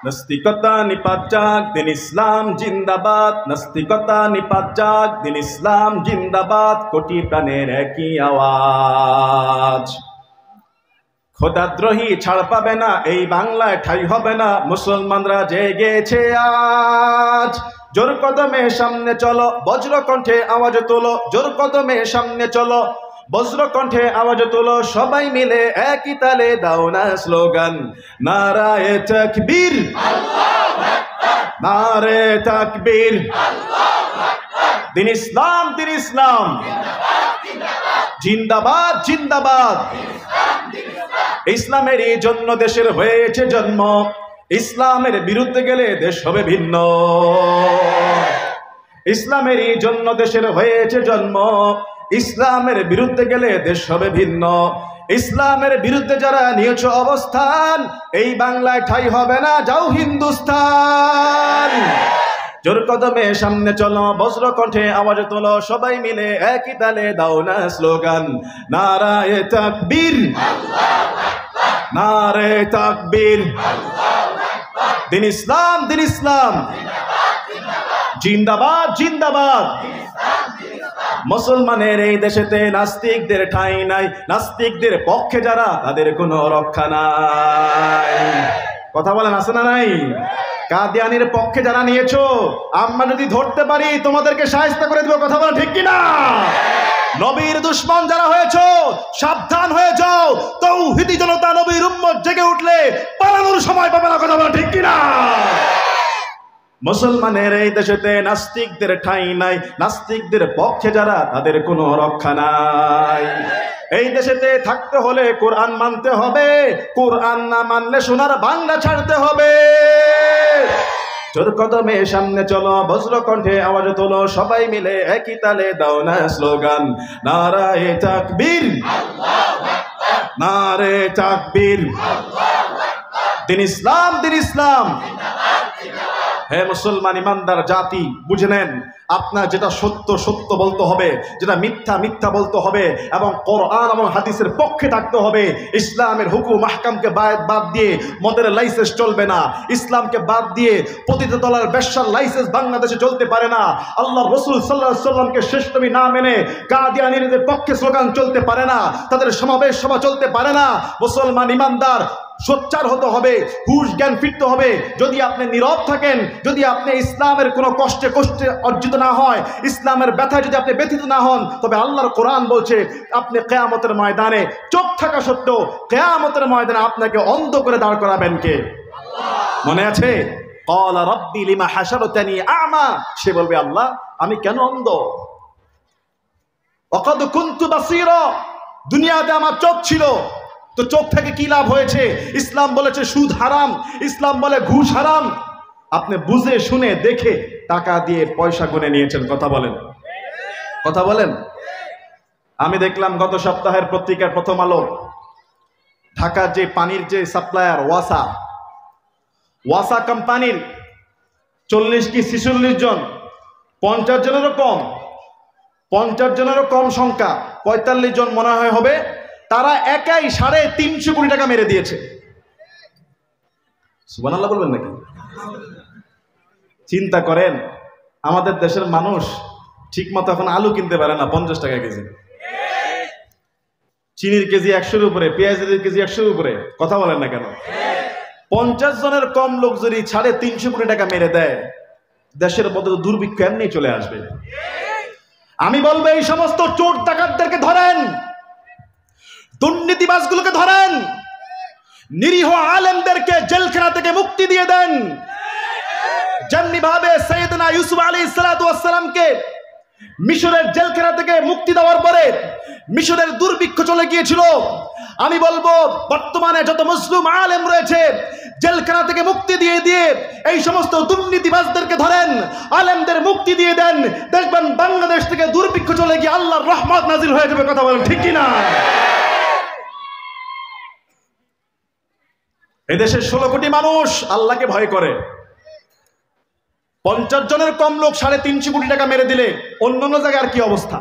নাস্তিকতা নিপাত যাক, দিন ইসলাম জিন্দাবাদ। নাস্তিকতা নিপাত যাক, দিন ইসলাম জিন্দাবাদ। কোটি প্রাণের একই আওয়াজ। খোদাদ্রোহী ছাড় পাবে না, এই বাংলায় ঠাঁই হবে না। মুসলমানরা জেগেছে আজ। জোর কদমে সামনে চলো, বজ্র কণ্ঠে আওয়াজ তোলো। জোর কদমে সামনে চলো, বজ্র কণ্ঠে আওয়াজ তোলো। সবাই মিলে একই তালে দাও না স্লোগান, নারায়ে তাকবীর, নারে তাকবীর। দিন ইসলাম, দিন ইসলাম জিন্দাবাদ, জিন্দাবাদ। ইসলামের এই জন্য দেশের হয়েছে জন্ম, ইসলামের বিরুদ্ধে গেলে দেশ হবে ভিন্ন। ইসলামের এই জন্য দেশের হয়েছে জন্ম, ইসলামের বিরুদ্ধে গেলে দেশ হবে ভিন্ন। ইসলামের বিরুদ্ধে যারা নিয়েছ অবস্থান, এই বাংলায় ঠাঁই হবে না, যাও হিন্দুস্তান। জোর কদমে সামনে চলো, বজ্র কণ্ঠে আওয়াজ তোলো। সবাই মিলে একই তালে দাও না স্লোগান, নারায়ে তাকবীর, নারে তাকবীর। দিন ইসলাম, দিন ইসলাম জিন্দাবাদ, জিন্দাবাদ। মুসলমানের এই দেশেতে নাস্তিকদের ঠাঁই নাই। নাস্তিকদের পক্ষে যারা, তাদের কোনো রক্ষা নাই। কথা বলেন, আছে না নাই? কাদিয়ানির পক্ষে যারা নিয়েছো, আমরা যদি ধরতে পারি তোমাদেরকে শায়েস্তা করে দিব। কথা বলেন ঠিক কিনা? নবীর দুশমন যারা হয়েছো, সাবধান হয়ে যাও। তাওহীদি জনতা, নবীর উম্মত জেগে উঠলে পালানোর সময় পাবে না। কথা বলেন ঠিক কিনা? মুসলমানের এই দেশেতে নাস্তিকদের ঠাঁই নাই। নাস্তিকদের পক্ষে যারা, তাদের কোনো রক্ষা নাই। এই দেশেতে থাকতে হলে কোরআন মানতে হবে। কোরআন না মানলে সোনার বাংলা ছাড়তে হবে। জোর কদমে সামনে চলো, বজ্র কণ্ঠে আওয়াজ তোলো। সবাই মিলে একই তালে দাও না স্লোগান, নারায়ে তাকবীর, নারে তাকবীর। দিন ইসলাম, দিন ইসলাম। হে মুসলমান ইমানদার জাতি, বুঝে নেন, আপনার যেটা সত্য সত্য বলতে হবে, যেটা মিথ্যা মিথ্যা বলতে হবে, এবং কোরআন এবং হাদিসের পক্ষে থাকতে হবে। ইসলামের হুকুম আহকামকে বাদ দিয়ে মদের লাইসেন্স চলবে না। ইসলামকে বাদ দিয়ে পতিততলার ব্যবসার লাইসেন্স বাংলাদেশে চলতে পারে না। আল্লাহ রসুল সাল্লাল্লাহু আলাইহি সাল্লামকে শেষ নবী না মেনে কাদিয়ানীদের পক্ষে স্লোগান চলতে পারে না, তাদের সমাবেশ সভা চলতে পারে না। মুসলমান ইমানদার সোচ্চার হতে হবে, হুশ জ্ঞান ফিরতে হবে। যদি আপনি নীরব থাকেন, যদি আপনি ইসলামের কোনো কষ্টে কষ্টে অর্জিত না হয়, ইসলামের ব্যথায় যদি আপনি ব্যথিত না হন, তবে আল্লাহর কোরআন বলছে আপনি কিয়ামতের ময়দানে চোখ থাকা সত্ত্বেও কিয়ামতের ময়দানে আপনাকে অন্ধ করে দাঁড় করাবেন কে? মনে আছে? ক্বালা রাব্বি লিমা হাশারতানি আ'মা। সে বলবে, আল্লাহ আমি কেন অন্ধ? ওয়াকাদ কুনতু বাসীরা, দুনিয়াতে আমার চোখ ছিল, তো চোখ থেকে কি লাভ হয়েছে? ইসলাম বলেছে সুদ হারাম, ইসলাম বলে ঘুষ হারাম। আপনি বুঝে শুনে দেখে টাকা দিয়ে পয়সা গুনে নিয়েছেন। কথা বলেন, কথা বলেন। আমি দেখলাম গত সপ্তাহের পত্রিকার প্রথম আলো, ঢাকার যে পানির যে সাপ্লায়ার ওয়াসা কোম্পানির 40 কি 46 জন, 50 জনেরও কম, 50 জনেরও কম সংখ্যা, 45 জন মনে হয় হবে, তারা একাই 350 কোটি টাকা মেরে দিয়েছে। সুবহানাল্লাহ বলবেন নাকি? চিন্তা করেন, আমাদের দেশের মানুষ ঠিক মতো এখন আলু কিনতে পারে না, 50 টাকা কেজি। চিনির কেজি 100-এর উপরে, পেঁয়াজের কেজি 100-এর উপরে। কথা বলেন না কেন? 50 জনের কম লোক যদি 350 কোটি টাকা মেরে দেয়, দেশের মধ্যে দুর্ভিক্ষ এমনি চলে আসবে। আমি বলবো, এই সমস্ত চোর ডাকাতদেরকে ধরেন, দুর্নীতিবাজগুলোকে ধরেন, নিরীহ আলেমদেরকে জেলখানা থেকে মুক্তি দিয়ে দেন। যেমনি ভাবে সাইয়েদনা ইউসুফ আলাইহিস সালাতু ওয়াস সালামকে মিশরের জেলখানা থেকে মুক্তি দেওয়ার পরে মিশরের দুর্ভিক্ষ চলে গিয়েছিল, আমি বলবো বর্তমানে যত মুসলিম আলেম রয়েছে, জেলখানা থেকে মুক্তি দিয়ে দিয়ে এই সমস্ত দুর্নীতিবাজদেরকে ধরেন, আলেমদের মুক্তি দিয়ে দেন। দেখবেন বাংলাদেশ থেকে দুর্ভিক্ষ চলে গিয়ে আল্লাহর রহমত নাজিল হয়ে যাবে। কথা বলেন ঠিক কিনা? এদেশের 16 কোটি মানুষ আল্লাহকে ভয় করে। 50 জনের কম লোক 350 কোটি টাকা মেরে দিলে অন্যান্য জায়গার কি অবস্থা?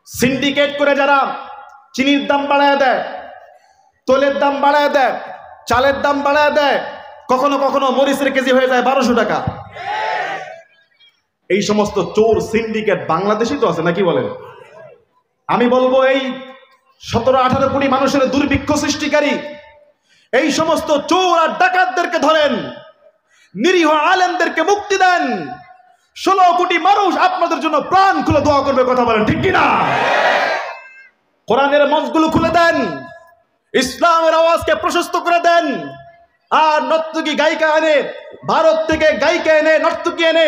সিন্ডিকেট করে যারা চিনির দাম বাড়ায় দেয়, তৈলের দাম বাড়ায় দেয়, চালের দাম বাড়ায় দেয়, কখনো কখনো মরিচের কেজি হয়ে যায় 1200 টাকা। এই সমস্ত চোর সিন্ডিকেট বাংলাদেশই তো আছে নাকি বলেন? আমি বলবো এই 17-18 কোটি মানুষের দুর্ভিক্ষ সৃষ্টিকারী এই সমস্ত চোর আর ডাকাতদেরকে ধরেন, নিরীহ আলেমদেরকে মুক্তি দেন। 16 কোটি মানুষ আপনাদের জন্য প্রাণ খুলে দোয়া করবে, কথা বলেন ঠিক কিনা? কোরআনের মঞ্চগুলো খুলে দেন, ইসলামের আওয়াজকে প্রশস্ত করে দেন। আর নর্তকী গায়িকা এনে, ভারত থেকে গায়িকা এনে, নর্তকী এনে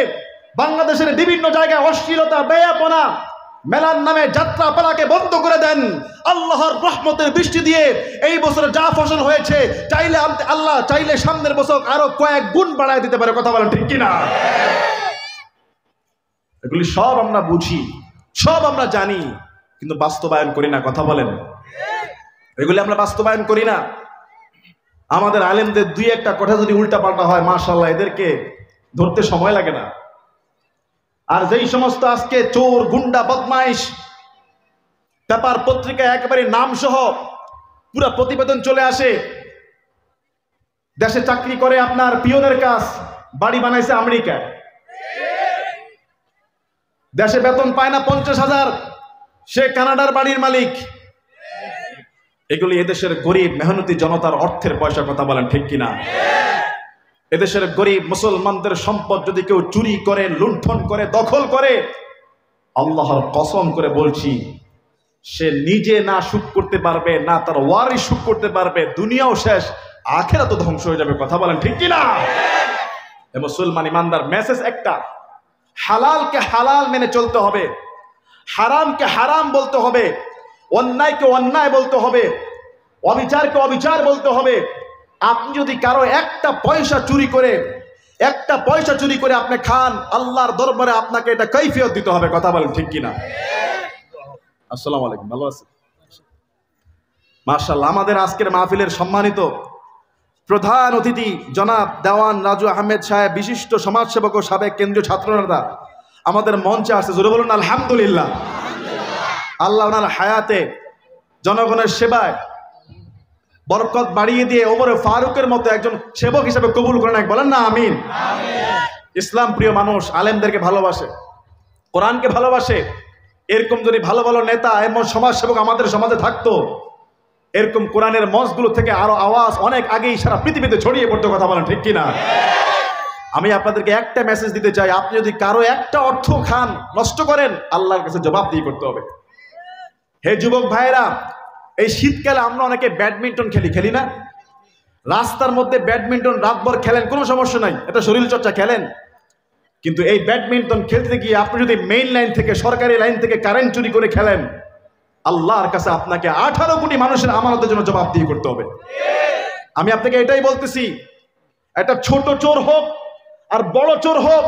বাংলাদেশের বিভিন্ন জায়গায় অশ্লীলতা, বেয়াপনা, মেলার নামে যাত্রা পালাকে বন্ধ করে দেন। আল্লাহর রহমতের বৃষ্টি দিয়ে এই বছর যা ফসল হয়েছে, চাইলে আল্লাহ চাইলে সামনের বছর আরো কয়েক গুণ বাড়ায় দিতে পারে, কথা বলেন ঠিক কিনা? এগুলি সব আমরা বুঝি, সব আমরা জানি, কিন্তু বাস্তবায়ন করি না, কথা বলেন। এগুলি আমরা বাস্তবায়ন করি না। আমাদের আলেমদের দুই একটা কথা যদি উল্টা পাল্টা হয়, মাশাআল্লাহ, এদেরকে ধরতে সময় লাগে না। আর যেই সমস্ত আজকে চোর, গুন্ডা, বদমাইশ পেপার পত্রিকায় একেবারে নাম সহ পুরো প্রতিবেদন চলে আসে, দেশে চাকরি করে আপনার পিয়নের কাজ, বাড়ি বানাইছে আমেরিকায়, দেশে বেতন পায় না 50,000, সে কানাডার বাড়ির মালিক। এগুলি এদেশের গরিব মেহনতি জনতার অর্থের পয়সা, কথা বলেন ঠিক কিনা? এদেশের গরিব মুসলমানদের সম্পদ যদি কেউ চুরি করে, লুণ্ঠন করে, দখল করে, আল্লাহর কসম করে বলছি, সে নিজে না সুখ করতে পারবে, না তার ওয়ারিস সুখ করতে পারবে, দুনিয়াও শেষ, আখিরাতও ধ্বংস হয়ে যাবে, কথা বলেন ঠিক কিনা? মুসলমান ইমানদার মেসেজ একটা, হালালকে হালাল মেনে চলতে হবে, হারামকে হারাম বলতে হবে, অন্যায়কে অন্যায় বলতে হবে, অবিচারকে অবিচার বলতে হবে। আপনি যদি কারো একটা পয়সা চুরি করে আপনি খান, আল্লাহর দরবারে আপনাকে এটা কৈফিয়ত দিতে হবে, কথা বলেন ঠিক কিনা? আসসালামু আলাইকুম, ভালো আছেন? মাশাআল্লাহ, আমাদের আজকের মাহফিলের সম্মানিত প্রধান অতিথি জনাব দেওয়ান রাজু আহমেদ সাহেব, বিশিষ্ট সমাজসেবক ও সাবেক কেন্দ্রীয় ছাত্রনেতা আমাদের মঞ্চে আসছে, জোরে বলুন আলহামদুলিল্লাহ। আল্লাহ ওনার হায়াতে জনগণের সেবায় বরকত বাড়িয়ে দিয়ে ওমরে ফারুকের মতো একজন সেবক হিসেবে কবুল করেন, বলেন না আমিন। ইসলাম প্রিয় মানুষ, আলেমদেরকে ভালোবাসে, কোরআনকে ভালোবাসে। এরকম যদি ভালো ভালো নেতা এমন সমাজসেবক আমাদের সমাজে থাকতো, এরকম কোরআনের মঞ্চগুলো থেকে আরো আওয়াজ অনেক আগেই সারা পৃথিবীতে ছড়িয়ে পড়তো, কথা বলেন ঠিক কিনা? আমি আপনাদেরকে একটা মেসেজ দিতে চাই, আপনি যদি কারো একটা অর্থ খান, নষ্ট করেন, আল্লাহর কাছে জবাবদিহি করতে হবে। হে যুবক ভাইরা, এই শীতকালে আমরা অনেকে ব্যাডমিন্টন খেলি না? রাস্তার মধ্যে ব্যাডমিন্টন রাতভর খেলেন, কোনো সমস্যা নাই, এটা শরীর চর্চা, খেলেন। কিন্তু এই ব্যাডমিন্টন খেলতে গিয়ে আপনি যদি মেইন লাইন থেকে, সরকারি লাইন থেকে কারেন্ট চুরি করে খেলেন, আল্লাহর কাছে আপনাকে 18 কোটি মানুষের আমানতের জন্য জবাবদিহি করতে হবে। আমি আপনাকে এটাই বলতেছি, একটা ছোট চোর হোক আর বড় চোর হোক,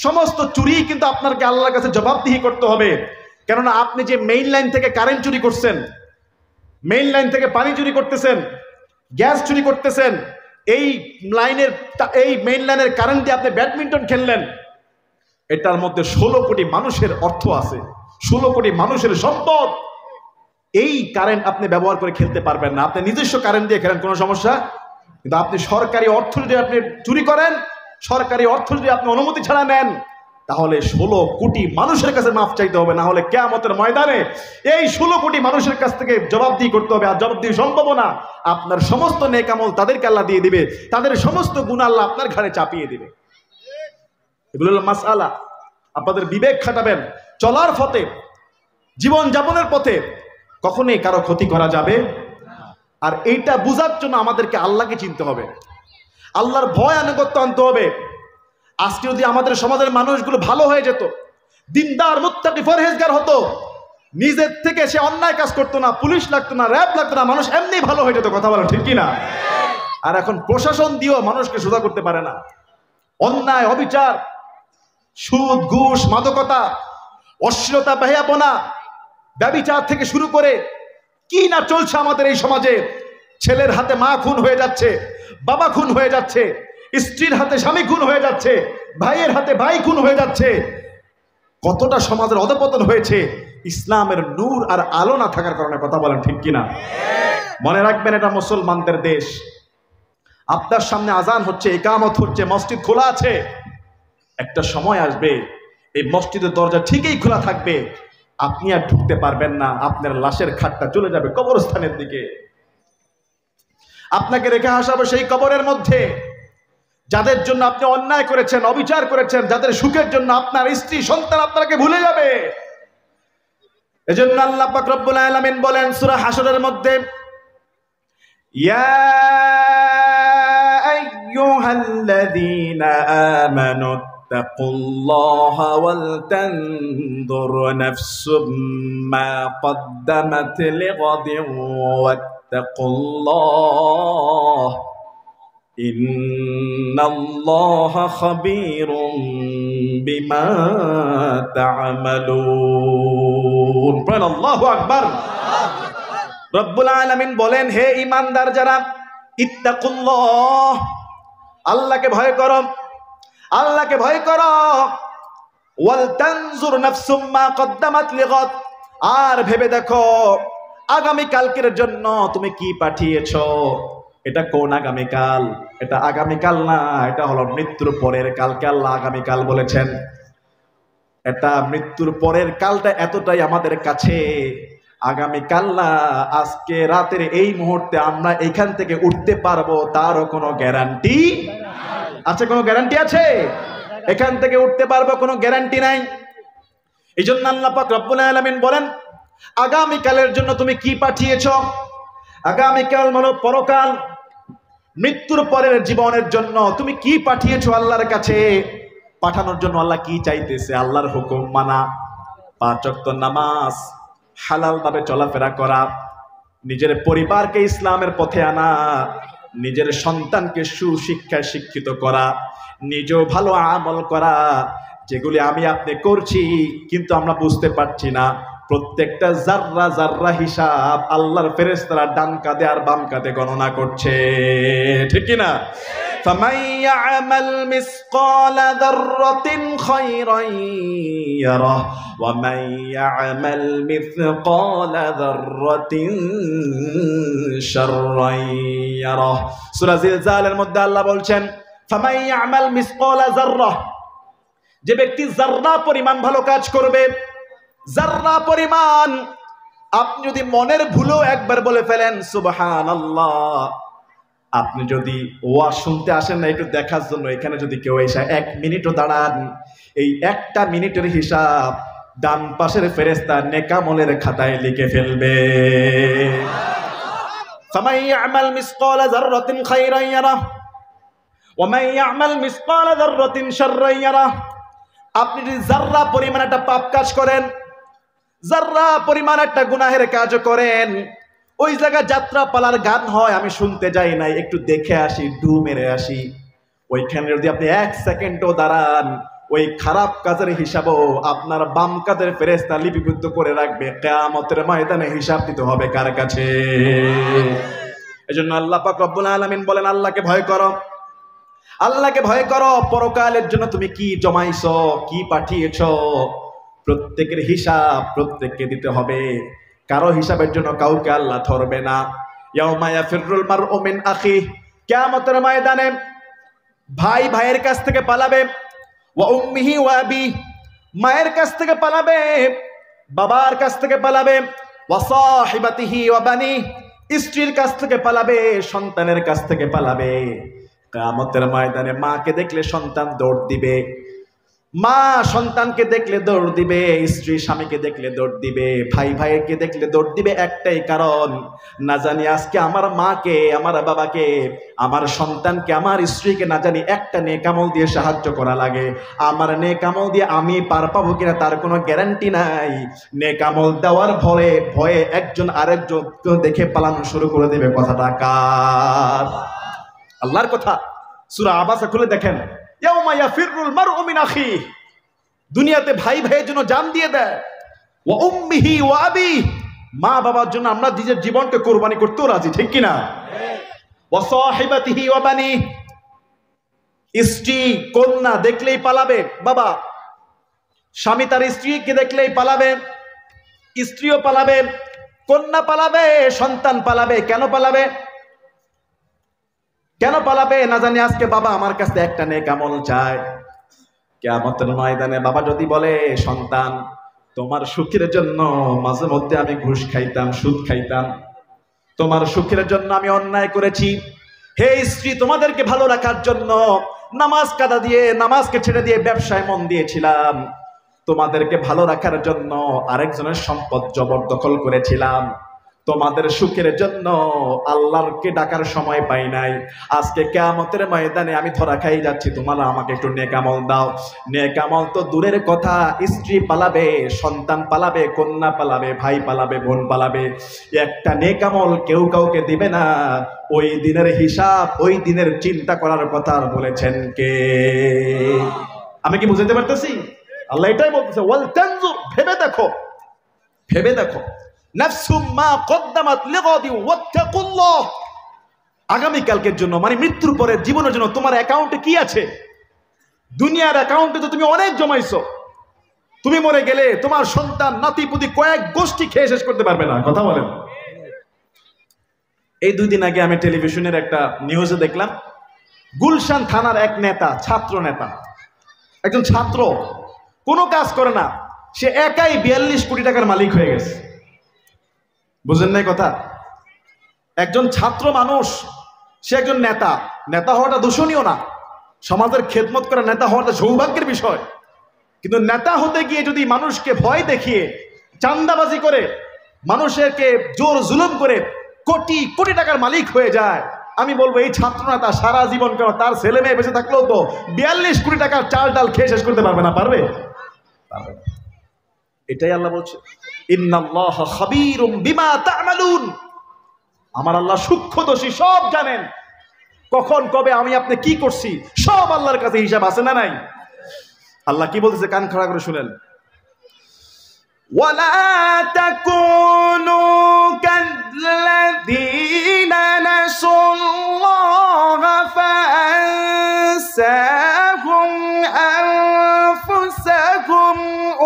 সমস্ত চুরি কিন্তু আপনাকে আল্লাহর কাছে জবাবদিহি করতে হবে। কেননা আপনি যে মেইন লাইন থেকে কারেন্ট চুরি করছেন, মেইন লাইন থেকে পানি চুরি করতেছেন, গ্যাস চুরি করতেছেন, এই মেইন লাইনের কারেন্ট দিয়ে আপনি ব্যাডমিন্টন খেললেন, এটার মধ্যে 16 কোটি মানুষের অর্থ আছে, 16 কোটি মানুষের সম্পদ। এই কারেন্ট আপনি ব্যবহার করে খেলতে পারবেন না। আপনি নিজস্ব কারেন্ট দিয়ে খেলেন, কোনো সমস্যা, কিন্তু আপনি সরকারি অর্থ যদি আপনি চুরি করেন, সরকারি অর্থ যদি আপনি অনুমতি ছাড়া নেন, তাহলে 16 কোটি মানুষের কাছে মাফ চাইতে হবে, না হলে কিয়ামতের ময়দানে এই 16 কোটি মানুষের কাছ থেকে জবাবদিহি করতে হবে। আর জবাবদিহি সম্ভব না, আপনার সমস্ত নেক আমল তাদেরকে আল্লাহ দিয়ে দিবে, তাদের সমস্ত গুনাহ আল্লাহ আপনার ঘাড়ে চাপিয়ে দিবে। এগুলো হলো মাসআলা। আপনাদের বিবেক খাটাবেন, চলার পথে, জীবন যাপনের পথে কখনোই কারো ক্ষতি করা যাবে। আর এইটা বুঝার জন্য আমাদেরকে আল্লাহকে চিনতে হবে, আল্লাহর ভয় আনুগত্য আনতে হবে। আজকে যদি আমাদের সমাজের মানুষগুলো ভালো হয়ে যেত, দিনদার, মুত্তাকি, পরহেজগার হতো, নিজের থেকে সে অন্যায় কাজ করতো না, পুলিশ লাগতো না, র্যাব লাগতো না, মানুষ এমনি ভালো হয়ে যেত, কথা বলো ঠিক কিনা? আর এখন প্রশাসন দিয়েও মানুষকে সোজা করতে পারে না। অন্যায়, অবিচার, সুদ, ঘুষ, মাদকতা, অশ্লীলতা, বেহায়াপনা, ব্যভিচার থেকে শুরু করে কি না চলছে আমাদের এই সমাজে। ছেলের হাতে মা খুন হয়ে যাচ্ছে, বাবা খুন হয়ে যাচ্ছে, স্ত্রীর হাতে স্বামী খুন হয়ে যাচ্ছে, ভাইয়ের হাতে ভাই খুন হয়ে যাচ্ছে। কতটা সমাজের অধপতন হয়েছে ইসলামের নূর আর আলো না থাকার কারণে, কথা বলেন ঠিক কিনা? মনে রাখবেন, এটা মুসলমানদের দেশ, আপনার সামনে আজান হচ্ছে, ইকামত হচ্ছে, মসজিদ খোলা আছে, একটা সময় আসবে এই মসজিদের দরজা ঠিকই খোলা থাকবে, আপনি আর ঢুকতে পারবেন না, আপনার লাশের খাটটা চলে যাবে কবরস্থানের দিকে, আপনাকে রেখে আসাবে সেই কবরের মধ্যে। যাদের জন্য আপনি অন্যায় করেছেন, অবিচার করেছেন, যাদের সুখের জন্য আপনার স্ত্রী সন্তান আপনাকে ভুলে যাবে। এজন্য আল্লাহ পাক রব্বুল আলামিন বলেন সূরা হাশরের মধ্যে, ইয়া আইয়ুহাল্লাযীনা আমানু তাকুল্লাহা ওয়াল তানজুর নাফসুম মা কদ্দামাত লিগাদিন ওয়াত্তাকুল্লাহ ইন্নাল্লাহা খাবীরুম বিমা তা'মালুন। বলেন আল্লাহু আকবার। রব্বুল আলামিন বলেন, হে ঈমানদার যারা, ইত্তাকুল্লাহ, আল্লাহকে ভয় করো, আল্লাহকে ভয় করো, ওয়াল তানজুর নাফসুম মা কদ্দামাত লিগাদ, আর ভেবে দেখো আগামী কালকের জন্য তুমি কি পাঠিয়েছো। এটা কোন আগামীকাল? এটা আগামীকাল না, এটা হলো মৃত্যুর পরের কালকে আল্লাহ আগামীকাল বলেছেন। এটা মৃত্যুর পরের কালটা এতটাই আমাদের কাছে, আগামীকাল না, আজকে রাতের এই মুহূর্তে আমরা এখান থেকে উঠতে পারবো তারও কোনো গ্যারান্টি আছে? কোনো গ্যারান্টি আছে? এখান থেকে উঠতে পারবো কোনো গ্যারান্টি নাই। এই জন্য আল্লাহ পাক রব্বুল আলামিন বলেন, আগামীকালের জন্য তুমি কি পাঠিয়েছো? আগামীকাল হলো পরকাল, মৃত্যুর পরের জীবনের জন্য তুমি কি পাঠিয়েছো আল্লাহর কাছে? পাঠানোর জন্য আল্লাহ কি চাইতেছে? আল্লাহর হুকুম মানা, 5 ওয়াক্ত নামাজ, হালাল ভাবে চলাফেরা করা, নিজের পরিবারকে ইসলামের পথে আনা, নিজের সন্তানকে সুশিক্ষায় শিক্ষিত করা, নিজেও ভালো আমল করা, যেগুলি আমি আপনি করছি কিন্তু আমরা বুঝতে পারছি না। প্রত্যেকটা জাররা জাররা হিসাব আল্লাহর ফেরেশতারা ডান কাঁধে আর বাম কাঁধে গণনা করছে, ঠিক কি না? ফামান ইয়ামাল মিসকালা যাররাতিন খায়রান ইয়ারাহ ওয়া মান ইয়ামাল মিসকালা যাররাতিন শাররান ইয়ারাহ। সূরা জিলজালের মধ্যে আল্লাহ বলছেন, ফামান ইয়ামাল মিসকালা যাররাহ, যে ব্যক্তি জাররা পরিমাণ ভালো কাজ করবে, জাররা পরিমাণ, আপনি যদি মনের ভুলেও একবার বলে ফেলেন সুবহানাল্লাহ, আপনি যদি ওয়াজ শুনতে আসেন না একটু দেখার জন্য, এখানে যদি কেউ এসে 1 মিনিটও দাঁড়ান, এই 1টা মিনিটের হিসাব ডান পাশের ফেরেশতা নেকামলের খাতায় লিখে ফেলবে। ফামান ইয়ামাল মিসকালা যাররাতিন খায়রান ইয়ারাহ ওয়া মান ইয়ামাল মিসকালা যাররাতিন শাররান ইয়ারাহ। আপনি যদি জাররা পরিমাণ একটা পাপ কাজ করেন, জাররা পরিমাণ একটা গুনাহের কাজ করেন, ওই জায়গায় যাত্রা পালার গান হয়, আমি শুনতে যাই নাই, একটু দেখে আসি, ডু মেরে আসি, ওইখানে যদি আপনি 1 সেকেন্ডও দাঁড়ান, ওই খারাপ কাজের হিসাবও আপনার বাম কাঁধের ফেরেশতা লিপিবদ্ধ করে রাখবে। কিয়ামতের ময়দানে হিসাব দিতে হবে কার কাছে? এজন্য আল্লাহ পাক রব্বুল আলামিন বলেন, আল্লাহকে ভয় করো, আল্লাহকে ভয় করো। পরকালের জন্য তুমি কি জমাইছো, কি পাঠিয়েছো, প্রত্যেকের হিসাব প্রত্যেককে দিতে হবে। কারো হিসাবের জন্য কাউকে আল্লাহ ধরবে না। ইয়াউমা ইয়াফিরুল মারউ মিন আখি, কিয়ামতের ময়দানে ভাই ভাইয়ের কাছ থেকে পালাবে, ওয়া উম্মিহি ওয়া আবি, মায়ের কাছ থেকে পালাবে, বাবার কাছ থেকে পালাবে, ওয়া সাহিবাতিহি ওয়া বানি, স্ত্রীর কাছ থেকে পালাবে, সন্তানের কাছ থেকে পালাবে। কিয়ামতের ময়দানে মাকে দেখলে সন্তান দৌড় দিবে, মা সন্তানকে দেখলে দৌড় দিবে, স্ত্রী স্বামীকে দেখলে দৌড় দিবে, ভাই ভাইকে দেখলে দৌড় দিবে। একটাই কারণ, না জানি আজকে আমার মাকে, আমার বাবাকে, আমার সন্তানকে, আমার স্ত্রীকে না জানি একটা নেক আমল দিয়ে সাহায্য করা লাগে। আমার নেক আমল দিয়ে আমি পার পাবো কিনা তার কোনো গ্যারান্টি নাই। নেক আমল দেওয়ার ভয়ে ভয়ে একজন আরেকজন দেখে পালানো শুরু করে দেবে। কথাটা কার? আল্লাহর কথা। সূরা আবাসে খুলে দেখেন, ইয়াউমা ইয়াফিরুল মারউ মিন আখি, দুনিয়াতে ভাই ভাইয়ের জন্য জান দিয়ে দেয়, ওয়া উম্মিহি ওয়া আবি, মা বাবার জন্য আমরা নিজের জীবনকে কোরবানি করতেও রাজি, ঠিক কিনা? ওয়া সাহিবাতিহি ওয়া বানি, স্ত্রী কন্যা দেখলেই পালাবে বাবা, স্বামী তার স্ত্রীকে দেখলেই পালাবে, স্ত্রীও পালাবে, কন্যা পালাবে, সন্তান পালাবে। কেন পালাবে? কেন পালাবে? না জানি আজকে বাবা আমার কাছে একটা নেক আমল চায়। কিয়ামতের ময়দানে বাবা যদি বলে, সন্তান তোমার সুখের জন্য মাঝে মধ্যে আমি ঘুষ খাইতাম, সুদ খাইতাম, তোমার সুখের জন্য আমি অন্যায় করেছি, হে স্ত্রী তোমাদেরকে ভালো রাখার জন্য নামাজ কাদা দিয়ে, নামাজকে ছেড়ে দিয়ে ব্যবসায় মন দিয়েছিলাম, তোমাদেরকে ভালো রাখার জন্য আরেকজনের সম্পদ জবরদখল করেছিলাম, তোমাদের সুখের জন্য আল্লাহকে ডাকার সময় পাই নাই, আজকে কিয়ামতের ময়দানে আমি ধরা খাই যাচ্ছি, তোমরা আমাকে একটু নেক আমল দাও। নেক আমল তো দূরের কথা, স্ত্রী পালাবে, সন্তান পালাবে, কন্যা পালাবে, ভাই পালাবে, বোন পালাবে, একটা নেক আমল কেউ কাউকে দিবে না। ওই দিনের হিসাব, ওই দিনের চিন্তা করার কথা বলেছেন কে? আমি কি বুঝাতে পারতেছি? আল্লাহ এটাই বলতেছে, ওয়াল তানজুর, ভেবে দেখো, ভেবে দেখো, নাফসুম মা কদ্দামাত লিগাদি ওয়াত্তাকুল্লাহ, আগামী কালকের জন্য, মানে মৃত্যুর পরে জীবনের জন্য তোমার অ্যাকাউন্টে কি আছে? দুনিয়ার অ্যাকাউন্টে তো তুমি অনেক জমাইছো, তুমি মরে গেলে তোমার সন্তান নাতিপুতি কয়েক গোষ্ঠী খেয়ে শেষ করতে পারবে না। কথা বলেন। এই 2 দিন আগে আমি টেলিভিশনের একটা নিউজে দেখলাম, গুলশান থানার এক নেতা, ছাত্র নেতা, একজন ছাত্র, কোনো কাজ করে না, সে একাই 42 কোটি টাকার মালিক হয়ে গেছে। বুঝেন নাই কথা? একজন ছাত্র মানুষ, সে একজন নেতা। নেতা হওয়াটা দূষণীয় না, সমাজের খেদমত করা নেতা হওয়াটা সৌভাগ্যের বিষয়, কিন্তু নেতা হতে গিয়ে যদি মানুষকে ভয় দেখিয়ে, চান্দাবাজি করে, মানুষেরকে জোর জুলুম করে কোটি কোটি টাকার মালিক হয়ে যায়, আমি বলবো এই ছাত্র নেতা সারা জীবন কেন, তার ছেলে মেয়ে বেঁচে থাকলেও তো 42 কোটি টাকার চাল ডাল খেয়ে শেষ করতে পারবে না। পারবে? পারবে না। এটাই আল্লাহ বলছে, ইন্নাল্লাহা খাবীরুম বিমা তা'মালুন, আমার আল্লাহ সূক্ষ্মদর্শী, সব জানেন, কখন কবে আমি আপনি কি করছি সব আল্লাহর কাছে হিসাব আছে না নাই? আল্লাহ কি বলতেছে, কান খাড়া করে শুনেন, ওয়ালা তাকুনু কাল্লাযীনা নাসুল্লাহা ফাআনসাহুম আনফুসাহুম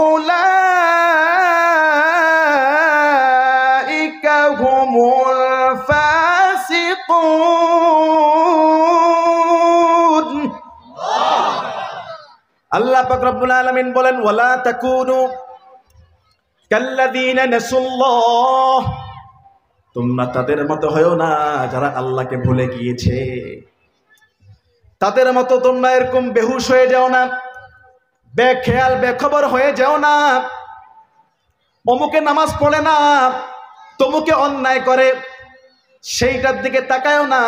উলাইকা হুমুল ফাসিকুন। আল্লাহ পাক রব্বুল আলামিন বলেন, ওয়ালা তাকুনু কাল্লাযীনা নাসুল্লাহ, তোমরা তাদের মতো হয়ো না যারা আল্লাহকে ভুলে গিয়েছে, তাদের মতো তোমরা এরকম বেহুশ হয়ে যাও না, বেখেয়াল বেখবর হয়ে যাও না, অমুকে নামাজ পড়ে না, তমুকে অন্যায় করে সেইটার দিকে তাকায়ও না,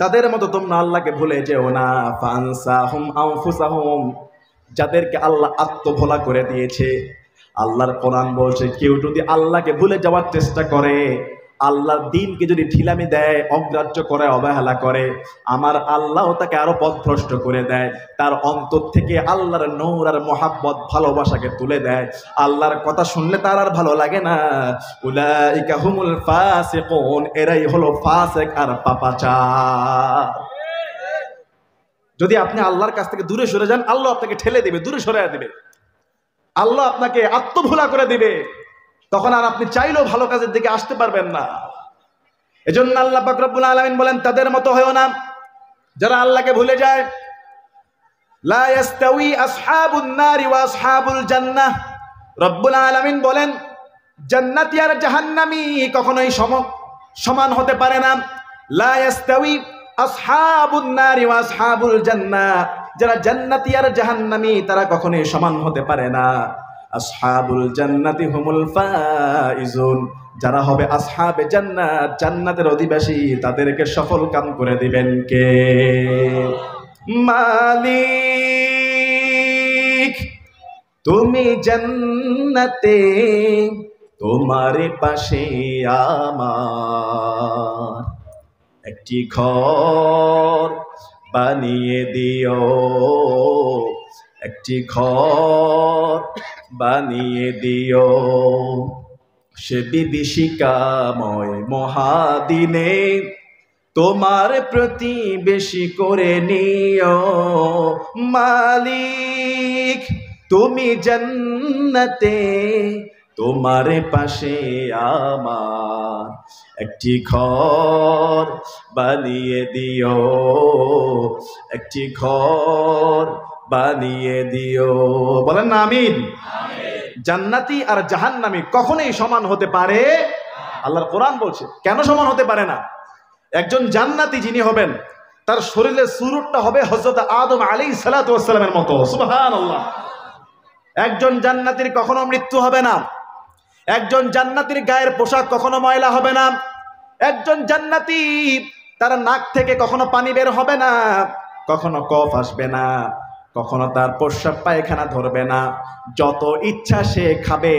তাদের মতো তোমরা আল্লাহকে ভুলে যেও না। ফানসাহুম আনফুসাহুম, যাদেরকে আল্লাহ আত্মভোলা করে দিয়েছে। আল্লাহর কোরআন বলছে, কেউ যদি আল্লাহকে ভুলে যাওয়ার চেষ্টা করে, আল্লাহর দ্বীনকে যদি ঢিলামি দেয়, অগ্রাহ্য করে, অবহেলা করে, আমার আল্লাহ তাকে আরো পথভ্রষ্ট করে দেয়, তার অন্তর থেকে আল্লাহর নূর আর মহাব্বত, ভালোবাসাকে তুলে দেয়, আল্লাহর কথা শুনলে তার আর ভালো লাগে না। উলাইকা হুমুল ফাসিকুন, এরাই হলো ফাসিক আর পাপাচার। যদি আপনি আল্লাহর কাছ থেকে দূরে সরে যান, আল্লাহ আপনাকে ঠেলে দিবে, দূরে সরে দিবে, আল্লাহ আপনাকে আত্মভোলা করে দিবে, তখন আর আপনি চাইলেও ভালো কাজের দিকে আসতে পারবেন না। এজন্য আল্লাহ পাক রব্বুল আলামিন বলেন, তাদের মতো হয়ো না যারা আল্লাহকে ভুলে যায়। লা ইয়াস্তাউই আসহাবুন নারি ওয়া আসহাবুল জান্নাহ, রব্বুল আলামিন বলেন, জান্নাতি আর জাহান্নামী কখনোই সমান হতে পারে না। লা ইয়াস্তাউই আসহাবুন নারি ওয়া আসহাবুল জান্নাহ, যারা জান্নাতি আর জাহান্নামী তারা কখনোই সমান হতে পারে না। আসহাবুল জান্নাতি হুমুল ফাইজুন, যারা হবে আসহাবে জান্নাত, জান্নাতের অধিবাসী, তাদেরকে সফল কাম করে দিবেন কে? মালিক, তুমি জান্নাতে, তোমার পাশে আমার একটি ঘর বানিয়ে দিও, একটি ঘর বানিয়ে দিও, সে বিভীষিকাময় মহাদিনে তোমার প্রতিবেশী করে নিও। মালিক, তুমি জান্নাতে, তোমার পাশে আমার একটি ঘর বানিয়ে দিও, একটি ঘর বানিয়ে দিও। বলেন না আমিন। জান্নাতি আর জাহান্নামী কখনোই সমান হতে পারে? আল্লাহর কোরআন বলছে কেন সমান হতে পারে না? একজন জান্নাতি যিনি হবেন তার শরীরের সুরতটা হবে হযরত আদম আলাইহিস সালাতু ওয়াস সালামের মতো। সুবহানাল্লাহ। একজন জান্নাতীর কখনো মৃত্যু হবে না। একজন জান্নাতীর গায়ের পোশাক কখনো ময়লা হবে না। একজন জান্নাতি তার নাক থেকে কখনো পানি বের হবে না, কখনো কফ আসবে না, কখনো তার প্রস্রাব পায়খানা ধরবে না। যত ইচ্ছা সে খাবে,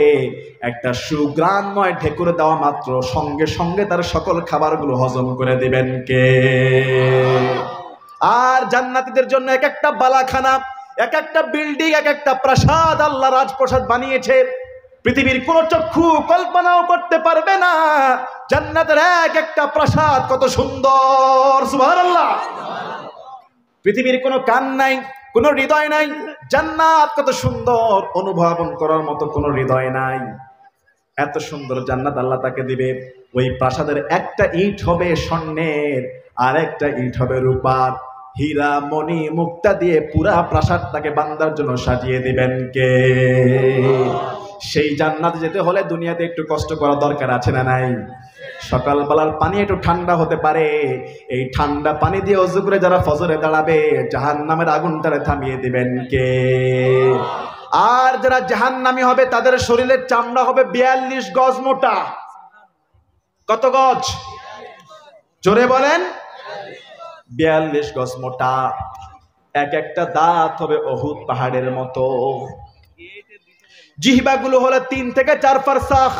একটা সুগ্রাণময় ঢেকুর দেওয়া মাত্র সঙ্গে সঙ্গে তার সকল খাবারগুলো হজম করে দিবেন কে? আর জান্নাতীদের জন্য এক একটা বালাখানা, এক একটা বিল্ডিং, এক একটা প্রাসাদ আল্লাহ রাজপ্রাসাদ বানিয়েছে। পৃথিবীর কোন চক্ষু কল্পনাও করতে পারবে না জান্নাতের এক একটা প্রাসাদ কত সুন্দর। সুবহানাল্লাহ। পৃথিবীর কোনো কান নাই, কোনো হৃদয় নাই, জান্নাত কত সুন্দর, অনুভব করার মতো কোনো হৃদয় নাই। এত সুন্দর জান্নাত আল্লাহ তাকে দিবে। ওই প্রাসাদের একটা ইট হবে স্বর্ণের, আর একটা ইট হবে রূপার। হীরা মণি মুক্তা দিয়ে পুরা প্রাসাদটাকে বান্দার জন্য সাজিয়ে দিবেন কে? সেই জান্নাতে যেতে হলে দুনিয়াতে একটু কষ্ট করা দরকার আছে না নাই? সকালবেলার পানি একটু ঠান্ডা হতে পারে, এই ঠান্ডা পানি দিয়ে ওযু করে যারা ফজরে দাঁড়াবে জাহান্নামের আগুনটারে থামিয়ে দিবেন কে? আর যারা জাহান্নামী হবে তাদের শরীরের চামড়া হবে 42 গজ মোটা। কত গজ? জোরে বলেন। 42 গজ মোটা। এক একটা দাঁত হবে উহুদ পাহাড়ের মতো। জিহ্বাগুলো হলো 3 থেকে 4 ফারসাখ,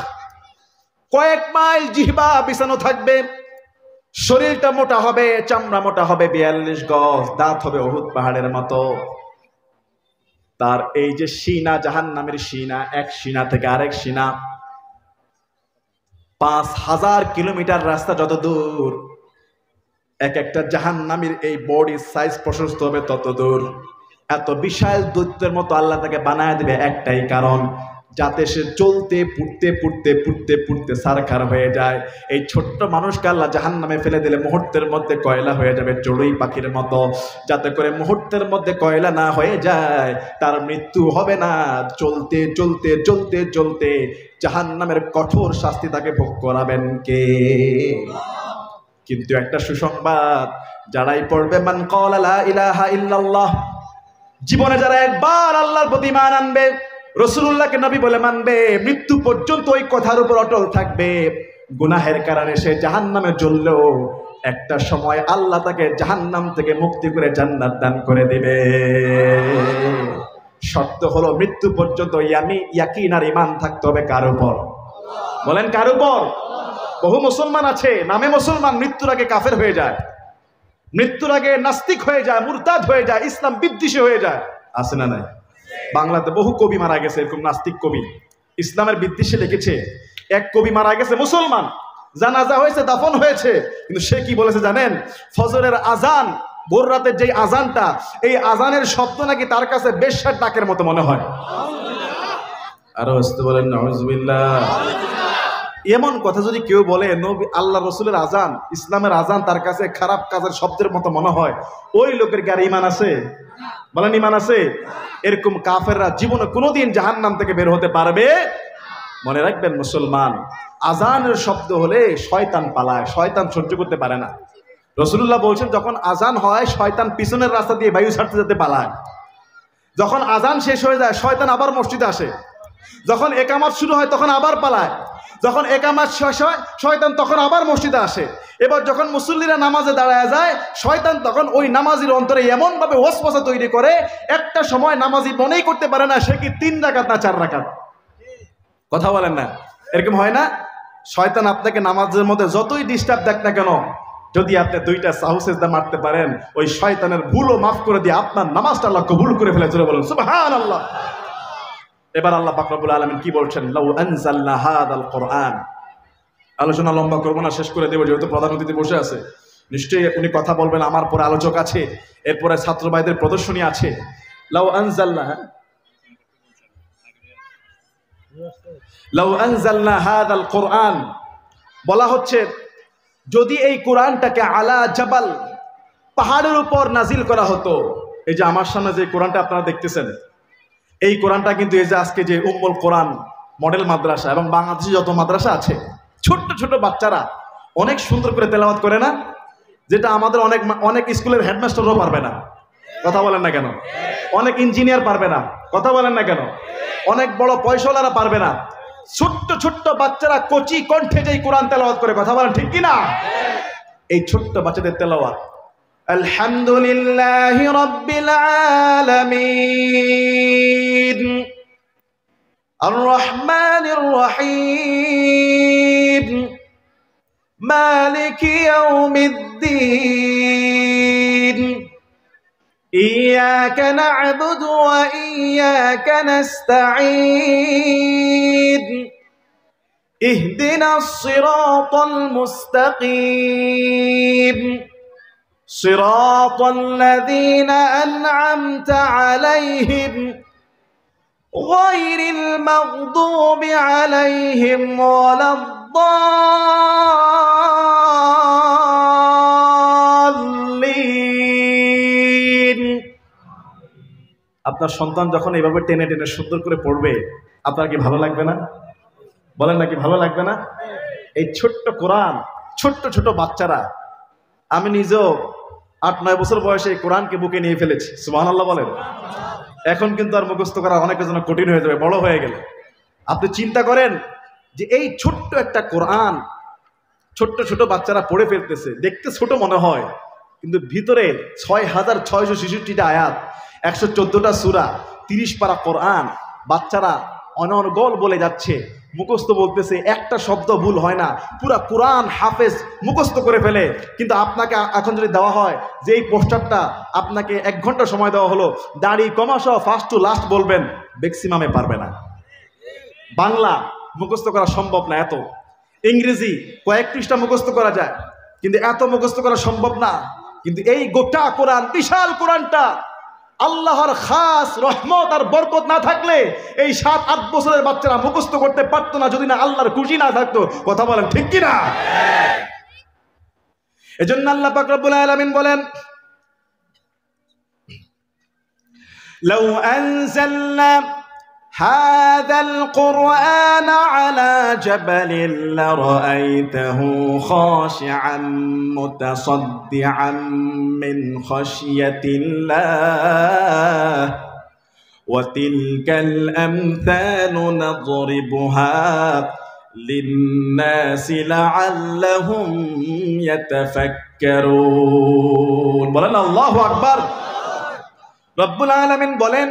কয়েক মাইল জিহ্বা বিছানো থাকবে। শরীরটা মোটা হবে, চামড়া মোটা হবে 42 গজ, দাঁত হবে উহুদ পাহাড়ের মতো। তার এই যে সিনা, জাহান্নামের সিনা, এক সিনা থেকে আরেক সিনা 5000 কিলোমিটার রাস্তা যত দূর, এক একটা জাহান্নামীর এই বডির সাইজ প্রশস্ত হবে তত দূর। এত বিশাল দৈত্যের মতো আল্লাহ তাকে বানায় দিবে একটাই কারণ, যাতে সে চলতে পুড়তে পুড়তে পুড়তে পুড়তে সারখার হয়ে যায়। এই ছোট্ট মানুষকে আল্লাহ জাহান্নামে ফেলে দিলে মুহূর্তের মধ্যে কয়লা হয়ে যাবে, চড়ুই পাখির মতো। যাতে করে মুহূর্তের মধ্যে কয়লা না হয়ে যায়, তার মৃত্যু হবে না। চলতে চলতে চলতে চলতে জাহান্নামের কঠোর শাস্তি তাকে ভোগ করাবেন কে? কিন্তু একটা সুসংবাদ, যারাই পড়বে মান ক্বালা লা ইলাহা ইল্লাল্লাহ, জীবনে যারা একবার আল্লাহর প্রতি ঈমান আনবে, রাসূলুল্লাহকে নবী বলে মানবে, মৃত্যু পর্যন্ত ওই কথার উপর অটল থাকবে, গুনাহের কারণে সে জাহান্নামে জ্বললেও একটা সময় আল্লাহ তাকে জাহান্নাম থেকে মুক্তি করে জান্নাত দান করে দিবে। শর্ত হলো মৃত্যু পর্যন্ত ইয়াকিন আর ঈমান থাকতে হবে কার উপর? বলেন কার উপর? বহু মুসলমান আছে নামে মুসলমান, মৃত্যুর আগে কাফের হয়ে যায়, মৃত্যুর আগে নাস্তিক হয়ে যায়, মুরতাদ হয়ে যায়, ইসলাম বিদ্বেষী হয়ে যায়। আছে না নাই? বাংলাতে বহু কবি মারা গেছে এরকম নাস্তিক কবি, ইসলামের বিদ্বেষে লিখেছে। এক কবি মারা গেছে মুসলমান, জানাজা হয়েছে, দাফন হয়েছে, কিন্তু সে কি বলেছে জানেন? ফজরের আজান, ভোর রাতের যে আজানটা, এই আজানের শব্দ নাকি তার কাছে বেশ্যার ডাকের মতো মনে হয়। আরো আসতে বলেন নাউজুবিল্লাহ। এমন কথা যদি কেউ বলে নবী আল্লাহ রসুলের আজান, ইসলামের আজান তার কাছে খারাপ কাজের শব্দের মতো মনে হয়, ওই লোকের গায়ে ঈমান আছে? বলেন ঈমান আছে? এরকম কাফেররা জীবনে কোনোদিন জাহান্নাম থেকে বের হতে পারবে? মনে রাখবেন মুসলমান, আজানের শব্দ হলে শয়তান পালায়, শয়তান সহ্য করতে পারে না। রাসূলুল্লাহ বলছেন যখন আজান হয় শয়তান পিছনের রাস্তা দিয়ে বায়ু ছাড়তে যেতে পালায়। যখন আজান শেষ হয়ে যায় শয়তান আবার মসজিদে আসে। যখন একামত শুরু হয় তখন আবার পালায়। যখন একামত শেষ হয় শয়তান তখন আবার মসজিদে আসে। এবার যখন মুসল্লিরা নামাজে দাঁড়ায় যায় শয়তান তখন ওই নামাজির অন্তরে এমনভাবে ওয়াসওয়াসা তৈরি করে, একটা সময় নামাজি মনেই করতে পারে না সে কি 3 রাকাত না 4 রাকাত। কথা বলেন না? এরকম হয় না? শয়তান আপনাকে নামাজের মধ্যে যতই ডিস্টার্ব দেখ না কেন, যদি আপনি 2টা সাহু সিজদা মারতে পারেন, ওই শয়তানের ভুলও মাফ করে দিয়ে আপনার নামাজটা আল্লাহ কবুল করে ফেলে। জোরে বলুন সুবহানাল্লাহ। এবার আল্লাহ পাক রব্বুল আলামিন কি বলছেন? লাউ আনজালনা হাযাল কুরআন। আলোচনা লম্বা করব না, শেষ করে দেব, যেহেতু প্রধান অতিথি বসে আছে, নিশ্চয়ই উনি কথা বলবেন, আমার পরে আলোচক আছে, এরপরে ছাত্র ভাইদের প্রদর্শনী আছে। লাউ আনজালনা হাযাল কুরআন বলা হচ্ছে যদি এই কোরআনটাকে আলা জাবাল, পাহাড়ের উপর নাজিল করা হতো, এই যে আমার সামনে যে কোরআনটা আপনারা দেখতেছেন, এই কোরআনটা কিন্তু এই যে আজকে যে উম্মুল কোরআন মডেল মাদ্রাসা এবং বাংলাদেশে যত মাদ্রাসা আছে, ছোট্ট ছোট বাচ্চারা অনেক সুন্দর করে তেলাওয়াত করে না, যেটা আমাদের অনেক অনেক স্কুলের হেডমাস্টারও পারবে না। কথা বলেন না কেন? অনেক ইঞ্জিনিয়ার পারবে না। কথা বলেন না কেন? অনেক বড় পয়সাওয়ালারা পারবে না। ছোট্ট ছোট্ট বাচ্চারা কচি কণ্ঠে যেই কোরআন তেলাওয়াত করে, কথা বলেন ঠিক কিনা? এই ছোট্ট বাচ্চাদের তেলাওয়াত আলহামদুলিল্লাহি রাব্বিল আলামিন আর রহমানির রহিম মালিকি ইয়াউমিদ্দিন ইয়াকা না'বুদু ওয়া ইয়াকা নাস্তাঈন ইহদিনাস সিরাতাল মুস্তাকিম সিরাতাল লাযীনা আন'আমতা আলাইহিম গায়রিল মাগদুবি আলাইহিম ওয়ালাদ-দাল্লিন। আপনার সন্তান যখন এইভাবে টেনে টেনে সুন্দর করে পড়বে, আপনার কি ভালো লাগবে না? বলেন নাকি ভালো লাগবে না? এই ছোট্ট কোরআন, ছোট্ট ছোট বাচ্চারা, আমি নিজেও 8-9 বছর বয়সে এই কোরআনকে বুকে নিয়ে ফেলেছি। সুবহানাল্লাহ বলেন। এখন কিন্তু আর মুখস্থ করা অনেকের জন্য কঠিন হয়ে যাবে বড় হয়ে গেলে। আপনি চিন্তা করেন যে এই ছোট্ট একটা কোরআন ছোট্ট ছোট বাচ্চারা পড়ে ফেলতেছে, দেখতে ছোট মনে হয়, কিন্তু ভিতরে 6666টা আয়াত, 114টা সূরা, 30 পারা কোরআন, বাচ্চারা অনর্গল বলে যাচ্ছে, মুখস্থ বলতেছে, একটা শব্দ ভুল হয় না, পুরা কোরআন হাফেজ মুখস্থ করে ফেলে। কিন্তু আপনাকে এখন যদি দেওয়া হয় যে এই পোস্টারটা আপনাকে 1 ঘন্টা সময় দেওয়া হলো, দাড়ি কমাসহ ফার্স্ট টু লাস্ট বলবেন, ম্যাক্সিমামে পারবে না। বাংলা মুখস্থ করা সম্ভব না এত, ইংরেজি কয়েক পৃষ্ঠা মুখস্থ করা যায়, কিন্তু এত মুখস্থ করা সম্ভব না। কিন্তু এই গোটা কোরআন, বিশাল কোরআনটা, আল্লাহর খাস রহমত আর বরকত না থাকলে এই 7-8 বছরের বাচ্চারা মুখস্থ করতে পারতো না, যদি না আল্লাহর খুশি না থাকতো। কথা বলেন ঠিক কিনা? এজন্য আল্লাহ পাক রব্বুল আলামিন বলেন, লাউ আনজালনা হাযাল কুরআন আলা জাবালিন লারাআইতাহু খাশিআন মুতাসাদ্দিআন মিন খাশিয়াতিল্লাহ ওয়া তিলকাল আমসালু নাদরিবুহা লিন-নাসি লাআল্লাহুম ইয়াতাফাক্কারুন। বলেন আল্লাহু আকবার। রব্বুল আলামিন বলেন,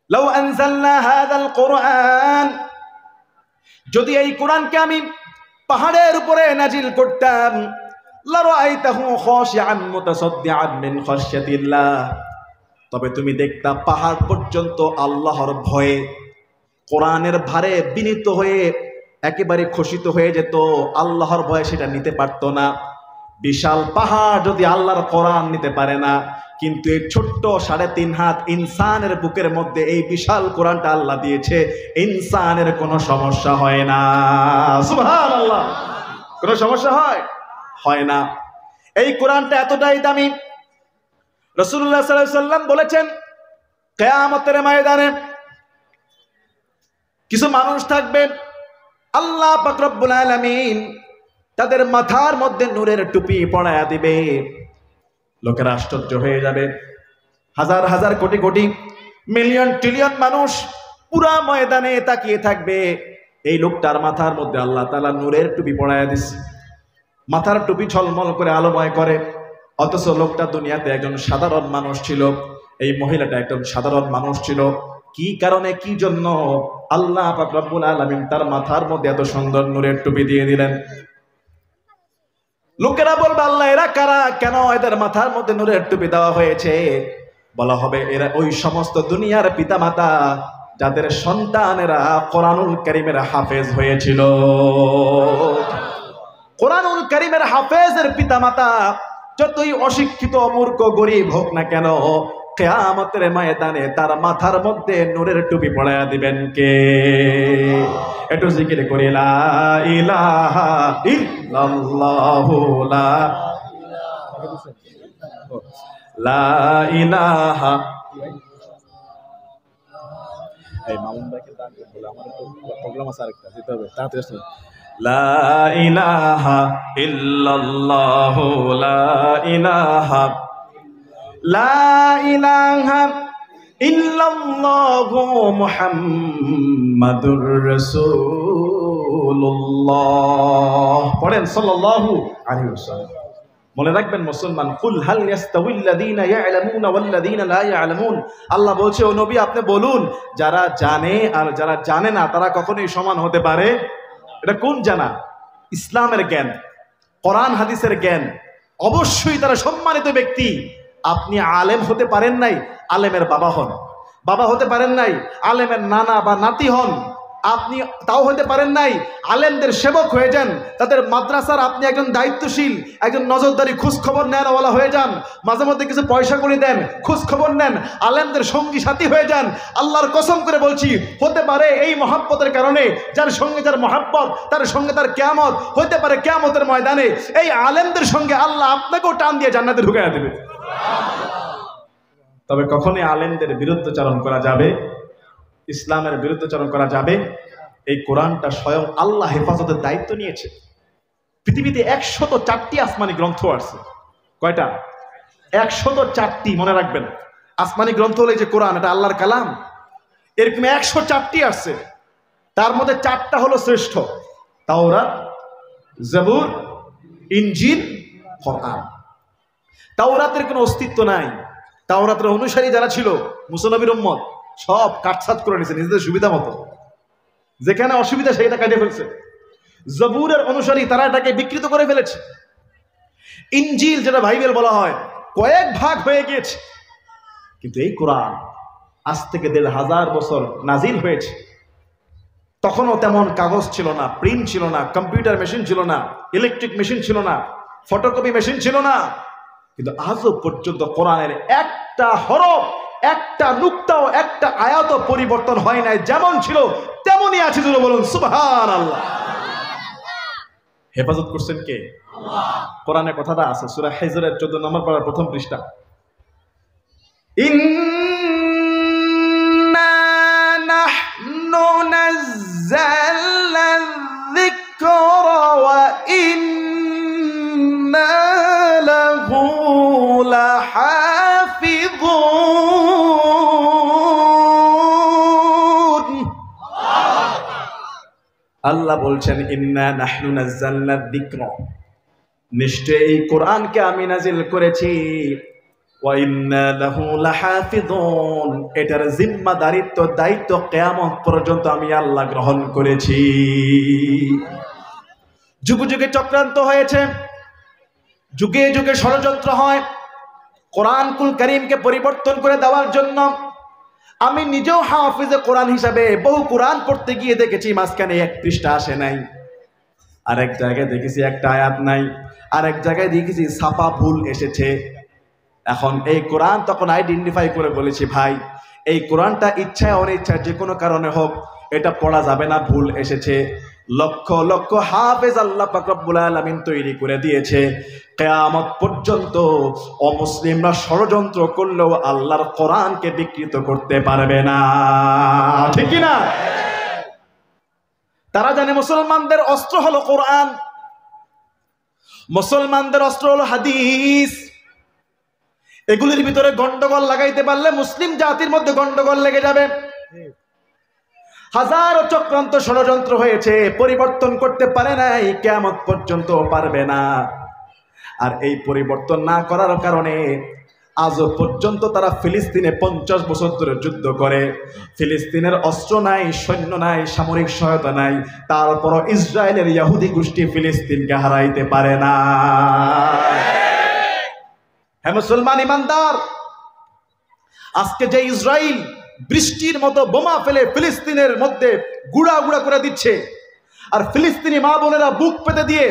লাউ আনজালনা হাযাল কুরআন, যদি এই কোরআনকে আমি পাহাড়ের উপরে নাজিল করতাম, লারাআইতাহু খাশিআন মুতাসাদ্দিআন মিন খাশিয়াতিল্লাহ, তবে তুমি দেখতা পাহাড় পর্যন্ত আল্লাহর ভয়ে, কোরআনের ভারে বিনীত হয়ে একেবারে খসিত হয়ে যেত। আল্লাহর ভয়ে সেটা নিতে পারতো না। বিশাল পাহাড় যদি আল্লাহর কোরআন নিতে পারে না, কিন্তু এই ছোট্ট 3.5 হাত ইনসানের বুকের মধ্যে এই বিশাল কোরআনটা আল্লাহ দিয়েছে, ইনসানের কোনো সমস্যা হয় না। সুবহানাল্লাহ। কোনো সমস্যা হয় না। এই কোরআনটা এতটাই দামি, রাসূলুল্লাহ সাল্লাল্লাহু আলাইহি ওয়াসাল্লাম বলেছেন, কিয়ামতের ময়দানে কিছু মানুষ থাকবে, আল্লাহ পাক রব্বুল আলামিন তাদের মাথার মধ্যে নূরের টুপি পরায়া দিবে। লোকেরা আশ্চর্য হয়ে যাবে। হাজার হাজার কোটি কোটি মিলিয়ন ট্রিলিয়ন মানুষ পুরা ময়দানে তাকিয়ে থাকবে, এই লোকটার মাথার মধ্যে আল্লাহ তাআলা নূরের টুপি পরায়া দিছে। মাথার টুপি ঝলমল করে আলোময় করে, অথচ লোকটা দুনিয়াতে একজন সাধারণ মানুষ ছিল। এই মহিলাটা একজন সাধারণ মানুষ ছিল। কি কারণে, কি জন্য আল্লাহ পাক রব্বুল আলামিন তার মাথার মধ্যে এত সুন্দর নূরের টুপি দিয়ে দিলেন? লোকেরা বলবে, আল্লাহ এরা কারা, কেন এদের মাথার মধ্যে নূরের টুপি দেওয়া হয়েছে? বলা হবে, এরা ওই সমস্ত দুনিয়ার পিতামাতা যাদের সন্তানেরা কোরআনুল কারীমের হাফেজ হয়েছিল। কোরআনুল কারীমের হাফেজের পিতামাতা যতই অশিক্ষিত, মূর্খ, গরিব হোক না কেন, কিয়ামতের ময়দানে তার মাথার মধ্যে নূরের টুপি পরায়া দিবেন কে? একটু জিকির করি লা ইলাহা ইল্লাল্লাহু লা ইলাহা। এই মামুন ভাইকে ডাক বলে আমার একটু প্রোগ্রাম আছে, আরেকটা দিতে হবে তাড়াতাড়ি আসুন। লা ইলাহা ইল্লাল্লাহু লা ইলাহা লা ইলাহা ইল্লাল্লাহু মুহাম্মাদুর রাসূলুল্লাহ। পড়েন সাল্লাল্লাহু আলাইহি ওয়াসাল্লাম। মনে রাখবেন মুসলমান, কুল হাল ইয়াস্তাউিল্লাযীনা ইয়ালামুনা ওয়াল্লাযীনা লা ইয়ালামুন। আল্লাহ বলছে, ও নবী আপনি বলুন, যারা জানে আর যারা জানে না তারা কখনোই সমান হতে পারে? এটা কোন জানা? ইসলামের জ্ঞান, কোরআন হাদিসের জ্ঞান। অবশ্যই তারা সম্মানিত ব্যক্তি। আপনি আলেম হতে পারেন নাই, আলেমের বাবা হন। বাবা হতে পারেন নাই, আলেমের নানা বা নাতি হন। আপনি তাও হতে পারেন নাই, আলেমদের সেবক হয়ে যান। তাদের মাদ্রাসার আপনি একজন দায়িত্বশীল, একজন নজরদারি, খোঁজ খবর নেওয়ালা হয়ে যান। মাঝে মধ্যে কিছু পয়সা করে দেন, খোঁজ খবর নেন, আলেমদের সঙ্গী সাথী হয়ে যান। আল্লাহর কসম করে বলছি, হতে পারে এই মহাব্বতের কারণে, যার সঙ্গে যার মহাব্বত, তার সঙ্গে তার কিয়ামত হতে পারে। কিয়ামতের ময়দানে এই আলেমদের সঙ্গে আল্লাহ আপনাকেও টান দিয়ে জান্নাতে ঢুকাইয়া দেবে। তবে কখনই আলেমদের বিরুদ্ধাচরণ করা যাবে, ইসলামের বিরুদ্ধাচরণ করা যাবে? এই কোরআনটা স্বয়ং আল্লাহ হেফাজতের দায়িত্ব নিয়েছে। পৃথিবীতে 104টি আসমানি গ্রন্থ আছে। কয়টা? 104টি। মনে রাখবেন, আসমানি গ্রন্থ হলো এই যে কোরআন, এটা আল্লাহর কালাম। এরকম 104টি আছে। তার মধ্যে 4টা হলো শ্রেষ্ঠ: তাওরাত, জবুর, ইনজিল, কোরআন। তাওরাতের কোনো অস্তিত্ব নাই। তাওরাতের অনুসারী যারা ছিল মুসা নবীর উম্মত, সব কাটছাট করে নিয়েছে নিজেদের সুবিধা মতো। যেখানে অসুবিধা সেটা কাটিয়ে ফেলছে। জবুরের অনুসারী তারা এটাকে বিকৃত করে ফেলেছে। ইনজিল, যেটা বাইবেল বলা হয়, কয়েক ভাগ হয়ে গিয়েছে। কিন্তু এই কোরআন আজ থেকে 1500 বছর নাজিল হয়েছে। তখনও তেমন কাগজ ছিল না, প্রিন্ট ছিল না, কম্পিউটার মেশিন ছিল না, ইলেকট্রিক মেশিন ছিল না, ফটোকপি মেশিন ছিল না। কিন্তু আজও পর্যন্ত কোরআনের একটা হরফ, একটা নুক্তাও, একটা আয়াতও পরিবর্তন হয় নাই। যেমন ছিল তেমনই আছে। যদি বলুন সুবহানাল্লাহ। হেফাজত করছেন কে? আল্লাহ। কোরআনে কথাটা আছে সূরা হিজরের 14 নম্বর পারার প্রথম পৃষ্ঠা। ইন্না নাহনু নাযালনা যিকরা ওয়া ইন্না লাহু লাহাফিযুন। আল্লাহ বলছেন, ইন্না নাহনু নাযালনা যিকরা, নিশ্চয়ই এই কোরআনকে আমি নাজিল করেছি, ওয়া ইন্না লাহু লাহাফিযুন, এটার জিম্মাদারিত্ব, দায়িত্ব কিয়ামত পর্যন্ত আমি আল্লাহ গ্রহণ করেছি। যুগে যুগে চক্রান্ত হয়েছে, যুগে যুগে ষড়যন্ত্র হয় কোরআনুল কারীমকে পরিবর্তন করে দেওয়ার জন্য। আমি নিজেও হাফিজে কোরআন হিসাবে বহু কোরআন পড়তে গিয়ে দেখেছি মাঝখানে 1 পৃষ্ঠা আসে নাই, আরেক জায়গায় দেখেছি একটা আয়াত নাই, আরেক জায়গায় দেখেছি ছাপা ভুল এসেছে। এখন এই কোরআন তখন আইডেন্টিফাই করে বলেছি, ভাই এই কোরআনটা ইচ্ছায় অনিচ্ছায় যে কোনো কারণে হোক এটা পড়া যাবে না, ভুল এসেছে। লক্ষ লক্ষ হাফেজ আল্লাহ পাক রব্বুল আলামিন তৈরি করে দিয়েছে। কিয়ামত পর্যন্ত অমুসলিমরা ষড়যন্ত্র করলেও আল্লাহর কোরআনকে বিকৃত করতে পারবে না, ঠিক কি না? তারা জানে মুসলমানদের অস্ত্র হলো কোরআন, মুসলমানদের অস্ত্র হলো হাদিস। এগুলির ভিতরে গন্ডগোল লাগাইতে পারলে মুসলিম জাতির মধ্যে গন্ডগোল লেগে যাবে। হাজারো চক্রান্ত ষড়যন্ত্র হয়েছে, পরিবর্তন করতে পারে নাই, কিয়ামত পর্যন্ত পারবে না। আর এই পরিবর্তন না করার কারণে আজও পর্যন্ত তারা ফিলিস্তিনে 50 বছর ধরে যুদ্ধ করে। ফিলিস্তিনের অস্ত্র নাই, সৈন্য নাই, সামরিক সহায়তা নাই, তারপরও ইসরায়েলের ইহুদি গোষ্ঠী ফিলিস্তিনকে হারাইতে পারে না। হ্যাঁ মুসলমান ইমানদার, আজকে যে ইসরায়েল বৃষ্টির মতো বোমা ফেলে ফিলিস্তিনের মধ্যে গুড়া গুড়া করে দিচ্ছে, আর ফিলিস্তিনি মা বোনেরা বুক পেতে দিয়ে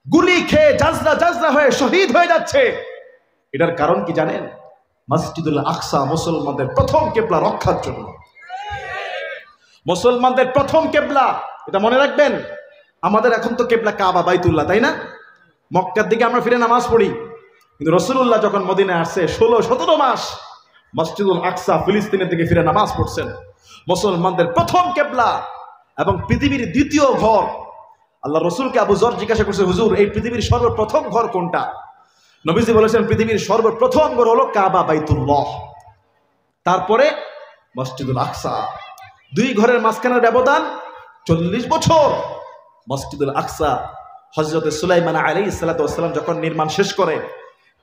গুলি খেয়ে জাজরা জাজরা হয়ে শহীদ হয়ে যাচ্ছে, এটার কারণ কি জানেন? মসজিদুল আকসা মুসলমানদের প্রথম কেবলা রক্ষার জন্য, মুসলমানদের প্রথম কেবলা, এটা মনে রাখবেন। আমাদের এখন তো কেবলা কাবা বাইতুল্লাহ, তাই না? মক্কার দিকে আমরা ফিরে নামাজ পড়ি, কিন্তু রাসূলুল্লাহ যখন মদিনায় আসছে 16-17 মাস মসজিদুল আকসা ফিলিস্তিনের দিকে ফিরে নামাজ পড়ছেন। মুসলমানদের প্রথম কেবলা এবং পৃথিবীর দ্বিতীয় ঘর। আল্লাহ রসুলকে আবু যর জিজ্ঞাসা করছে, হুজুর এই পৃথিবীর সর্বপ্রথম ঘর কোনটা? নবীজি বলেছেন পৃথিবীর সর্বপ্রথম ঘর হলো কাবা বাইতুল্লাহ, তারপরে মসজিদুল আকসা। দুই ঘরের মাঝখানের ব্যবধান 40 বছর। মসজিদুল আকসা হযরত সুলাইমান আলাইহিস সালাতু ওয়াস সালাম যখন নির্মাণ শেষ করে,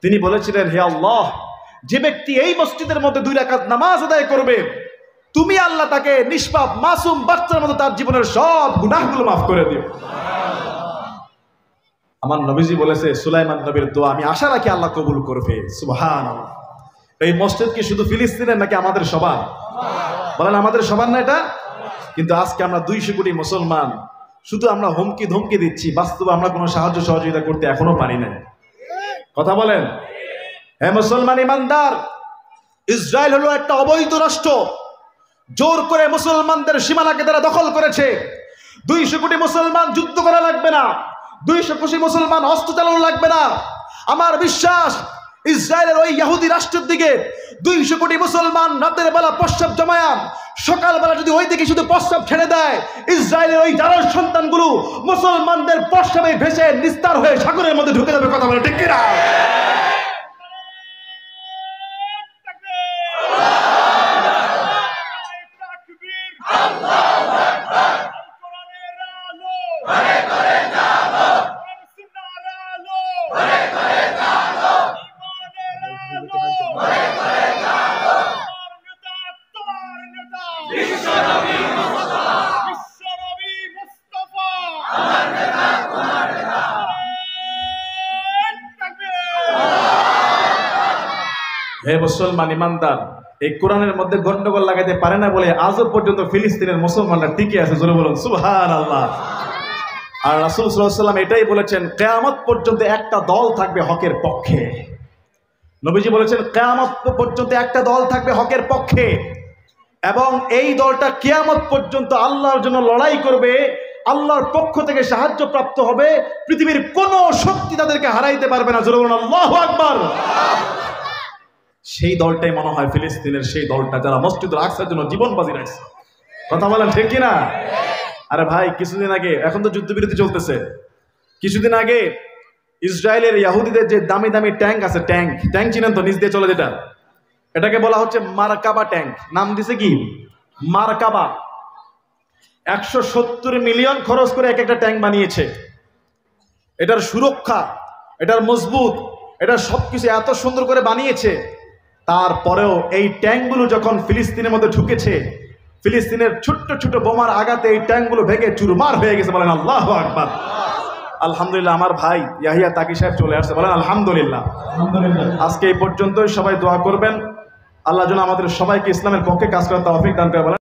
তিনি বলেছিলেন, হে আল্লাহ, যে ব্যক্তি এই মসজিদের মধ্যে 2 রাকাত নামাজ আদায় করবে, তুমি আল্লাহ তাকে নিষ্পাপ মাসুম বাচ্চার মতো তার জীবনের সব গুনাহগুলো মাফ করে দিও। আমার নবীজি বলেছে সুলাইমান নবীর দোয়া আমি আশা রাখি আল্লাহ কবুল করবে। সুবহানাল্লাহ। এই মসজিদ কি শুধু ফিলিস্তিনের নাকি আমাদের সবার? বলেন আমাদের সবার না এটা? কিন্তু আজকে আমরা 200 কোটি মুসলমান, শুধু আমরা হুমকি ধমকি দিচ্ছি, বাস্তবে আমরা কোনো সাহায্য সহযোগিতা করতে এখনো পারি না। কথা বলেন। হে মুসলমান ইমানদার, ইসরায়েল হলো একটা অবৈধ রাষ্ট্র। জোর করে মুসলমানদের সীমানাকে তারা দখল করেছে। 200 কোটি মুসলমান যুদ্ধ করা লাগবে না, 200 কোটি মুসলমান অস্ত্র চালানো লাগবে না। আমার বিশ্বাস ইসরায়েলের ওই ইহুদি রাষ্ট্রের দিকে 200 কোটি মুসলমান রাতের বেলা প্রস্রাব জমায়া সকালবেলা যদি ওই দিকে শুধু প্রস্রাব ছেড়ে দেয়, ইসরায়েলের ওই জারজ সন্তানগুলো মুসলমানদের প্রস্রাবে ভেসে নিস্তার হয়ে সাগরের মধ্যে ঢুকে যাবে। কথা বলে ঠিক কিনা? হে মুসলমান ইমানদার, এই কোরআনের মধ্যে গন্ডগোল লাগাইতে পারে না বলে আজও পর্যন্ত ফিলিস্তিনের মুসলমানরা টিকে আছে। জোরে বলুন সুবহানাল্লাহ। আর রাসূল সাল্লাল্লাহু আলাইহি ওয়াসাল্লাম এটাই বলেছেন, কিয়ামত পর্যন্ত একটা দল থাকবে হকের পক্ষে। নবীজি বলেছেন কিয়ামত পর্যন্ত একটা দল থাকবে হকের পক্ষে, এবং এই দলটা কিয়ামত পর্যন্ত আল্লাহর জন্য লড়াই করবে, আল্লাহর পক্ষ থেকে সাহায্য প্রাপ্ত হবে। পৃথিবীর কোনো শক্তি তাদেরকে হারাইতে পারবে না। জোরে বলুন আল্লাহু আকবার। সেই দলটাই মনে হয় ফিলিস্তিনের সেই দলটা যারা মসজিদুল আকসার জন্য জীবন বাজি রাখছে। কথা বলেন ঠিক কিনা? আরে ভাই, কিছুদিন আগে, এখন তো যুদ্ধবিরতি চলতেছে, কিছুদিন আগে ইসরায়েলের ইহুদিদের যে দামি দামি ট্যাঙ্ক আছে, ট্যাঙ্ক চিনেন তো, নিচ দিয়ে চলে যেটা, এটাকে বলা হচ্ছে মারকাবা ট্যাঙ্ক। নাম দিছে কি? মারকাবা। 170 মিলিয়ন খরচ করে এক একটা ট্যাঙ্ক বানিয়েছে। এটার সুরক্ষা, এটার মজবুত, এটা সবকিছু এত সুন্দর করে বানিয়েছে। তারপরেও এই ট্যাঙ্কগুলো যখন ফিলিস্তিনের মধ্যে ঢুকেছে, ফিলিস্তিনের ছোট্ট ছোট বোমার আঘাতে এই ট্যাঙ্কগুলো ভেঙে চুরমার হয়ে গেছে। বলেন আল্লাহু আকবার। আলহামদুলিল্লাহ, আমার ভাই ইয়াহিয়া তাকি সাহেব চলে আসছে। বলেন আলহামদুলিল্লাহ। আজকে এই পর্যন্তই। সবাই দোয়া করবেন, আল্লাহ যেন আমাদের সবাইকে ইসলামের পক্ষে কাজ করার তৌফিক দান করে।